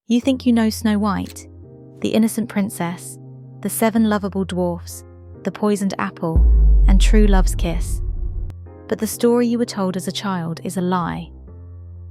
You think you know Snow White, the innocent princess, the 7 lovable dwarfs, the poisoned apple, and true love's kiss. But the story you were told as a child is a lie.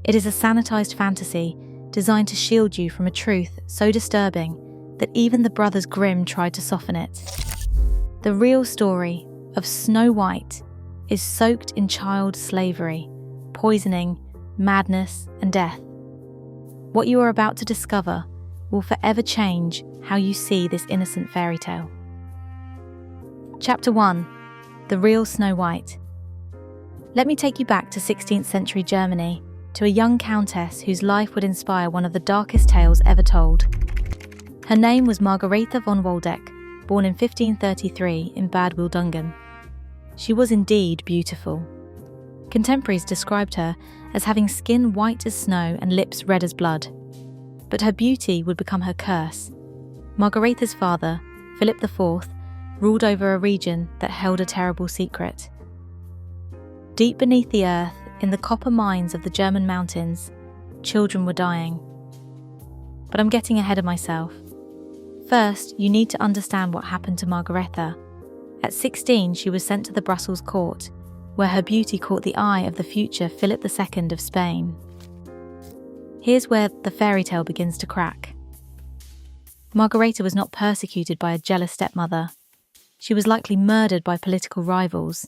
It is a sanitized fantasy designed to shield you from a truth so disturbing that even the Brothers Grimm tried to soften it. The real story of Snow White is soaked in child slavery, poisoning, madness, and death. What you are about to discover will forever change how you see this innocent fairy tale. Chapter 1. The Real Snow White. Let me take you back to 16th century Germany, to a young countess whose life would inspire one of the darkest tales ever told. Her name was Margaretha von Waldeck, born in 1533 in Bad Wildungen. She was indeed beautiful. Contemporaries described her as having skin white as snow and lips red as blood. But her beauty would become her curse. Margaretha's father, Philip IV, ruled over a region that held a terrible secret. Deep beneath the earth, in the copper mines of the German mountains, children were dying. But I'm getting ahead of myself. First, you need to understand what happened to Margaretha. At 16, she was sent to the Brussels court, where her beauty caught the eye of the future Philip II of Spain. Here's where the fairy tale begins to crack. Margaretha was not persecuted by a jealous stepmother. She was likely murdered by political rivals.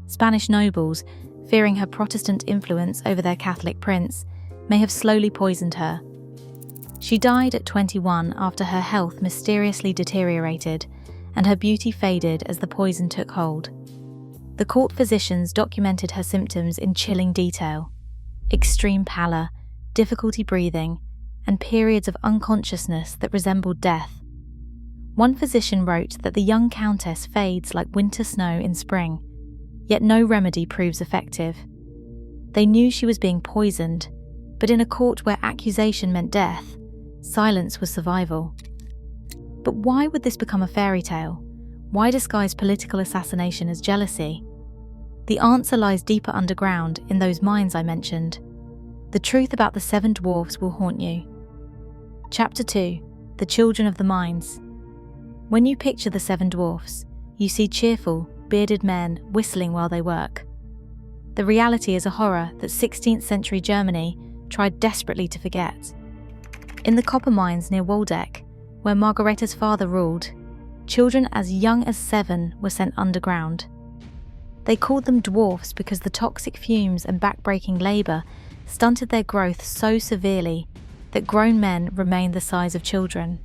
Spanish nobles, fearing her Protestant influence over their Catholic prince, may have slowly poisoned her. She died at 21 after her health mysteriously deteriorated and her beauty faded as the poison took hold. The court physicians documented her symptoms in chilling detail: extreme pallor, difficulty breathing, and periods of unconsciousness that resembled death. One physician wrote that the young countess fades like winter snow in spring, yet no remedy proves effective. They knew she was being poisoned, but in a court where accusation meant death, silence was survival. But why would this become a fairy tale? Why disguise political assassination as jealousy? The answer lies deeper underground in those mines I mentioned. The truth about the 7 dwarfs will haunt you. Chapter 2. The Children of the Mines. When you picture the 7 dwarfs, you see cheerful, bearded men whistling while they work. The reality is a horror that 16th century Germany tried desperately to forget. In the copper mines near Waldeck, where Margaretha's father ruled, children as young as 7 were sent underground. They called them dwarfs because the toxic fumes and backbreaking labour stunted their growth so severely that grown men remained the size of children.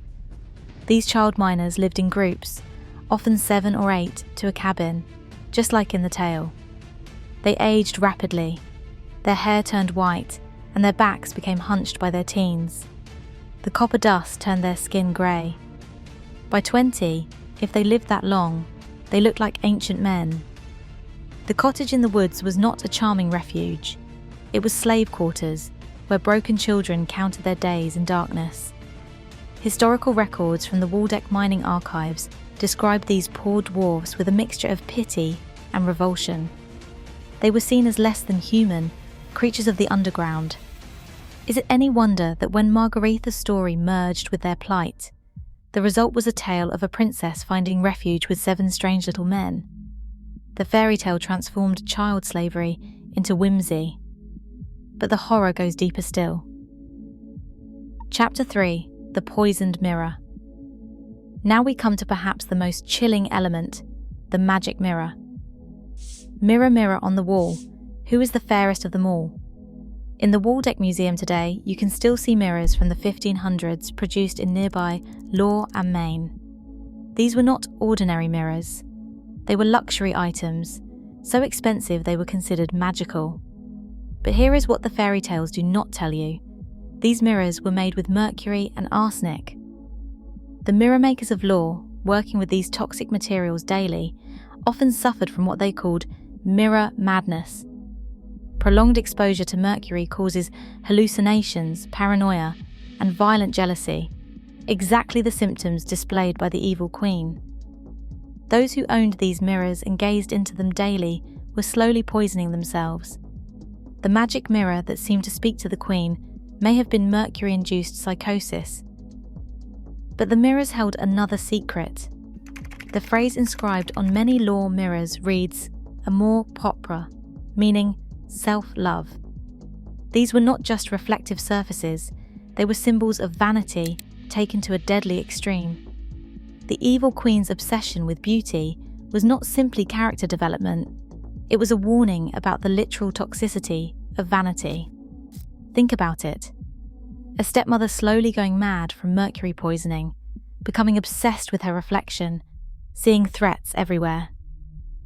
These child miners lived in groups, often 7 or 8, to a cabin, just like in the tale. They aged rapidly. Their hair turned white, and their backs became hunched by their teens. The copper dust turned their skin grey. By 20, if they lived that long, they looked like ancient men. The cottage in the woods was not a charming refuge. It was slave quarters, where broken children counted their days in darkness. Historical records from the Waldeck mining archives describe these poor dwarfs with a mixture of pity and revulsion. They were seen as less than human, creatures of the underground. Is it any wonder that when Margaretha's story merged with their plight, the result was a tale of a princess finding refuge with 7 strange little men? The fairy tale transformed child slavery into whimsy. But the horror goes deeper still. Chapter 3. The Poisoned Mirror. Now we come to perhaps the most chilling element, the magic mirror. Mirror, mirror on the wall, who is the fairest of them all? In the Waldeck Museum today, you can still see mirrors from the 1500s produced in nearby Lohr and Maine. These were not ordinary mirrors. They were luxury items, so expensive they were considered magical. But here is what the fairy tales do not tell you. These mirrors were made with mercury and arsenic. The mirror makers of Lohr, working with these toxic materials daily, often suffered from what they called mirror madness. Prolonged exposure to mercury causes hallucinations, paranoia, and violent jealousy, exactly the symptoms displayed by the evil queen. Those who owned these mirrors and gazed into them daily were slowly poisoning themselves. The magic mirror that seemed to speak to the queen may have been mercury-induced psychosis. But the mirrors held another secret. The phrase inscribed on many Lohr mirrors reads, "Amor propre," meaning self-love. These were not just reflective surfaces, they were symbols of vanity taken to a deadly extreme. The evil queen's obsession with beauty was not simply character development, it was a warning about the literal toxicity of vanity. Think about it. A stepmother slowly going mad from mercury poisoning, becoming obsessed with her reflection, seeing threats everywhere.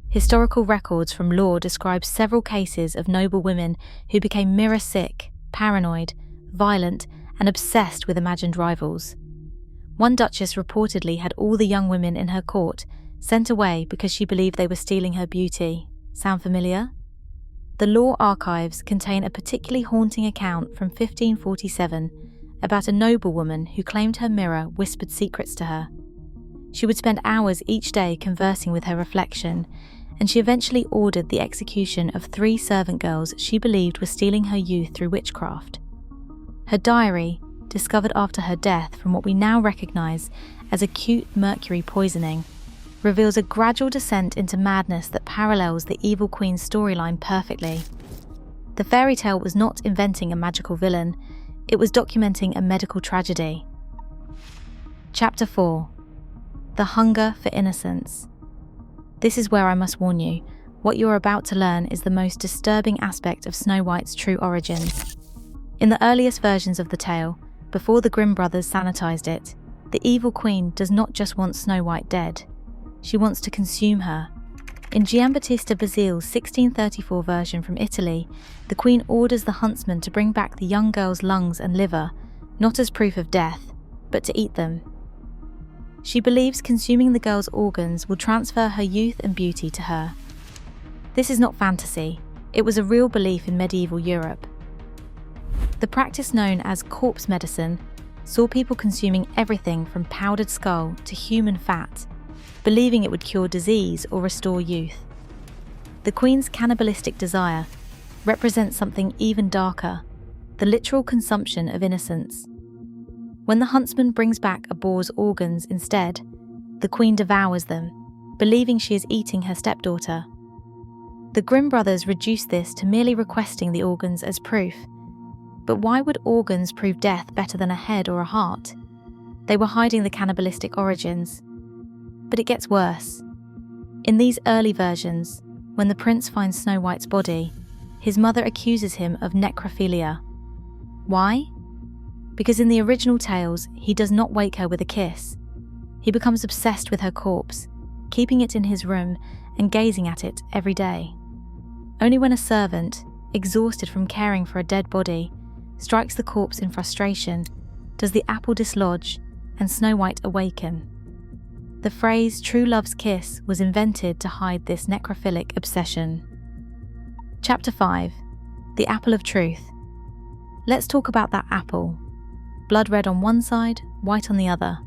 Historical records from Lohr describe several cases of noble women who became mirror-sick, paranoid, violent, and obsessed with imagined rivals. One duchess reportedly had all the young women in her court sent away because she believed they were stealing her beauty. Sound familiar? The Lohr archives contain a particularly haunting account from 1547 about a noblewoman who claimed her mirror whispered secrets to her. She would spend hours each day conversing with her reflection, and she eventually ordered the execution of 3 servant girls she believed were stealing her youth through witchcraft. Her diary, discovered after her death from what we now recognise as acute mercury poisoning, reveals a gradual descent into madness that parallels the evil queen's storyline perfectly. The fairy tale was not inventing a magical villain, it was documenting a medical tragedy. Chapter 4. The Hunger for Innocence. This is where I must warn you, what you are about to learn is the most disturbing aspect of Snow White's true origins. In the earliest versions of the tale, before the Grimm brothers sanitized it, the evil queen does not just want Snow White dead, she wants to consume her. In Giambattista Basile's 1634 version from Italy, the queen orders the huntsman to bring back the young girl's lungs and liver, not as proof of death, but to eat them. She believes consuming the girl's organs will transfer her youth and beauty to her. This is not fantasy, it was a real belief in medieval Europe. The practice known as corpse medicine saw people consuming everything from powdered skull to human fat, believing it would cure disease or restore youth. The queen's cannibalistic desire represents something even darker, the literal consumption of innocence. When the huntsman brings back a boar's organs instead, the queen devours them, believing she is eating her stepdaughter. The Grimm brothers reduced this to merely requesting the organs as proof. But why would organs prove death better than a head or a heart? They were hiding the cannibalistic origins. But it gets worse. In these early versions, when the prince finds Snow White's body, his mother accuses him of necrophilia. Why? Because in the original tales, he does not wake her with a kiss. He becomes obsessed with her corpse, keeping it in his room and gazing at it every day. Only when a servant, exhausted from caring for a dead body, strikes the corpse in frustration, does the apple dislodge and Snow White awaken. The phrase "true love's kiss" was invented to hide this necrophilic obsession. Chapter 5. The Apple of Truth. Let's talk about that apple. Blood red on one side, white on the other.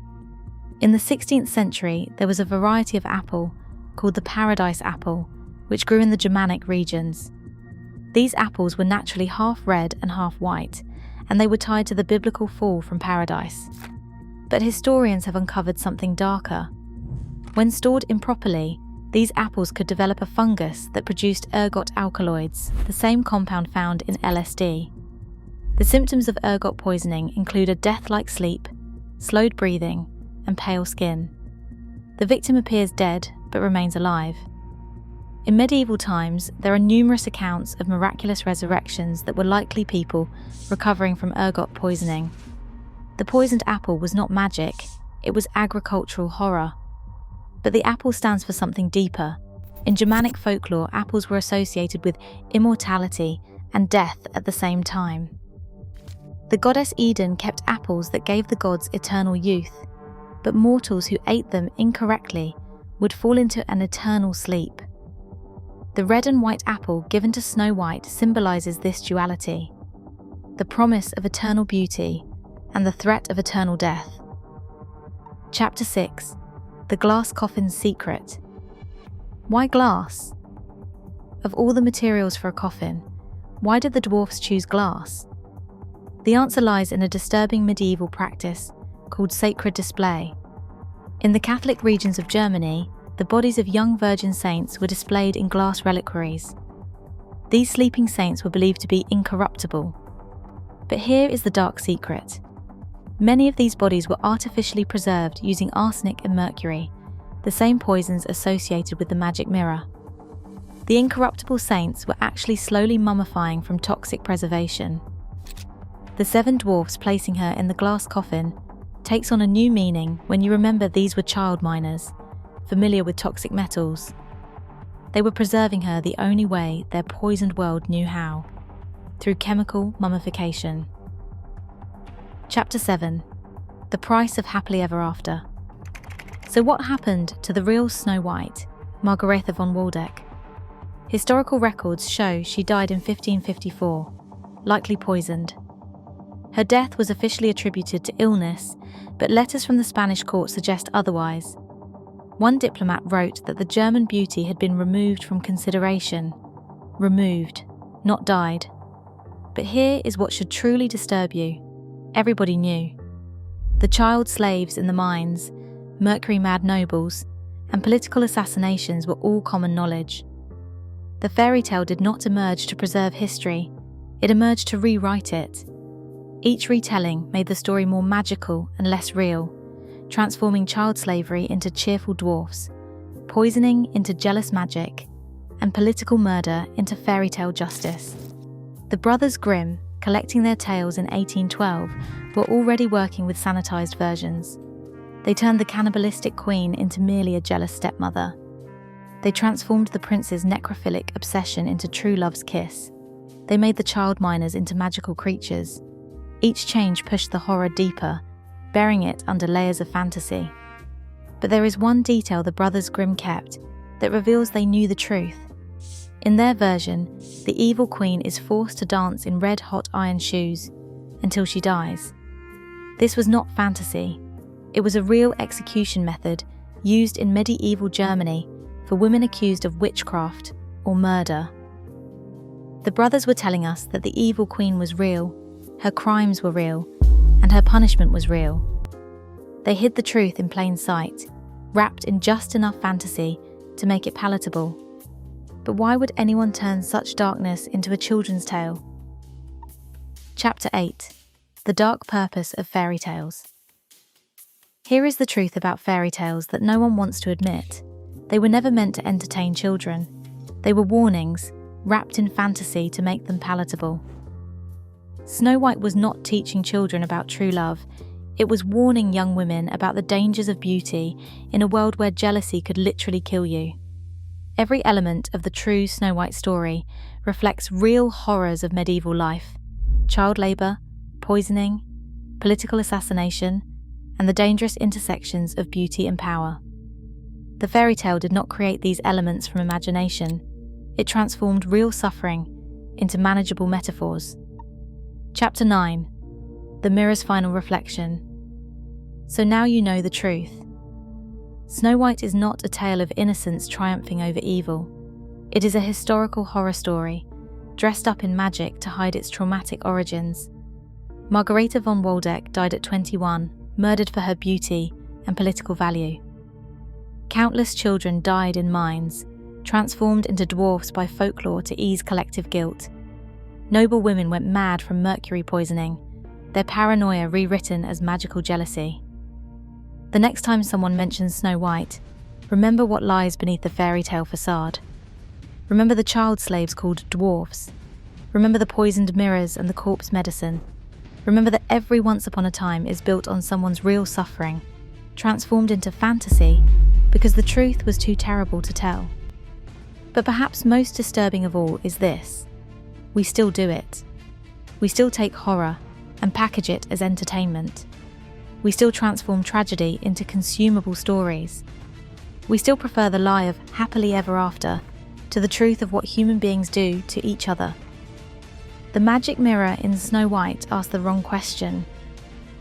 In the 16th century, there was a variety of apple called the paradise apple, which grew in the Germanic regions. These apples were naturally half red and half white, and they were tied to the biblical fall from paradise. But historians have uncovered something darker. When stored improperly, these apples could develop a fungus that produced ergot alkaloids, the same compound found in LSD. The symptoms of ergot poisoning include a death-like sleep, slowed breathing, and pale skin. The victim appears dead, but remains alive. In medieval times, there are numerous accounts of miraculous resurrections that were likely people recovering from ergot poisoning. The poisoned apple was not magic, it was agricultural horror. But the apple stands for something deeper. In Germanic folklore, apples were associated with immortality and death at the same time. The goddess Eden kept apples that gave the gods eternal youth, but mortals who ate them incorrectly would fall into an eternal sleep. The red and white apple given to Snow White symbolizes this duality, the promise of eternal beauty and the threat of eternal death. Chapter 6. The Glass Coffin's Secret. Why glass? Of all the materials for a coffin, why did the dwarfs choose glass? The answer lies in a disturbing medieval practice called sacred display. In the Catholic regions of Germany, the bodies of young virgin saints were displayed in glass reliquaries. These sleeping saints were believed to be incorruptible. But here is the dark secret. Many of these bodies were artificially preserved using arsenic and mercury, the same poisons associated with the magic mirror. The incorruptible saints were actually slowly mummifying from toxic preservation. The 7 dwarfs placing her in the glass coffin takes on a new meaning when you remember these were child miners, familiar with toxic metals. They were preserving her the only way their poisoned world knew how, through chemical mummification. Chapter 7. The Price of Happily Ever After. So what happened to the real Snow White, Margaretha von Waldeck? Historical records show she died in 1554, likely poisoned. Her death was officially attributed to illness, but letters from the Spanish court suggest otherwise. One diplomat wrote that the German beauty had been removed from consideration. Removed, not died. But here is what should truly disturb you. Everybody knew. The child slaves in the mines, mercury-mad nobles, and political assassinations were all common knowledge. The fairy tale did not emerge to preserve history, it emerged to rewrite it. Each retelling made the story more magical and less real, transforming child slavery into cheerful dwarfs, poisoning into jealous magic, and political murder into fairy tale justice. The Brothers Grimm, collecting their tales in 1812, were already working with sanitized versions. They turned the cannibalistic queen into merely a jealous stepmother. They transformed the prince's necrophilic obsession into true love's kiss. They made the child miners into magical creatures. Each change pushed the horror deeper, burying it under layers of fantasy. But there is one detail the Brothers Grimm kept that reveals they knew the truth. In their version, the evil queen is forced to dance in red-hot iron shoes until she dies. This was not fantasy. It was a real execution method used in medieval Germany for women accused of witchcraft or murder. The brothers were telling us that the evil queen was real, her crimes were real, and her punishment was real. They hid the truth in plain sight, wrapped in just enough fantasy to make it palatable. But why would anyone turn such darkness into a children's tale? Chapter 8. The Dark Purpose of Fairy Tales. Here is the truth about fairy tales that no one wants to admit. They were never meant to entertain children. They were warnings, wrapped in fantasy to make them palatable. Snow White was not teaching children about true love. It was warning young women about the dangers of beauty in a world where jealousy could literally kill you. Every element of the true Snow White story reflects real horrors of medieval life: child labour, poisoning, political assassination, and the dangerous intersections of beauty and power. The fairy tale did not create these elements from imagination. It transformed real suffering into manageable metaphors. Chapter 9. The Mirror's Final Reflection. So now you know the truth. Snow White is not a tale of innocence triumphing over evil. It is a historical horror story, dressed up in magic to hide its traumatic origins. Margaretha von Waldeck died at 21, murdered for her beauty and political value. Countless children died in mines, transformed into dwarfs by folklore to ease collective guilt. Noble women went mad from mercury poisoning, their paranoia rewritten as magical jealousy. The next time someone mentions Snow White, remember what lies beneath the fairy tale facade. Remember the child slaves called dwarfs. Remember the poisoned mirrors and the corpse medicine. Remember that every once upon a time is built on someone's real suffering, transformed into fantasy because the truth was too terrible to tell. But perhaps most disturbing of all is this: we still do it. We still take horror and package it as entertainment. We still transform tragedy into consumable stories. We still prefer the lie of happily ever after to the truth of what human beings do to each other. The magic mirror in Snow White asked the wrong question.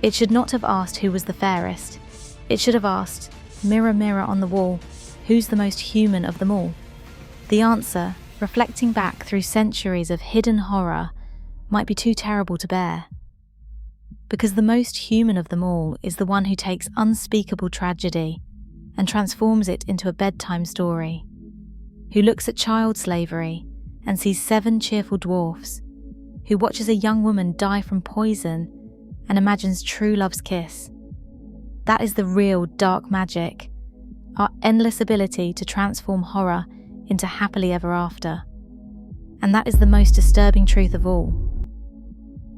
It should not have asked who was the fairest. It should have asked, mirror, mirror on the wall, who's the most human of them all? The answer, reflecting back through centuries of hidden horror, might be too terrible to bear. Because the most human of them all is the one who takes unspeakable tragedy and transforms it into a bedtime story, who looks at child slavery and sees 7 cheerful dwarfs, who watches a young woman die from poison and imagines true love's kiss. That is the real dark magic, our endless ability to transform horror into happily ever after. And that is the most disturbing truth of all.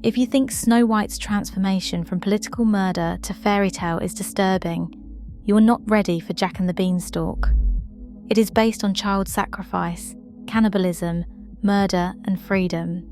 If you think Snow White's transformation from political murder to fairy tale is disturbing, you are not ready for Jack and the Beanstalk. It is based on child sacrifice, cannibalism, murder, and freedom.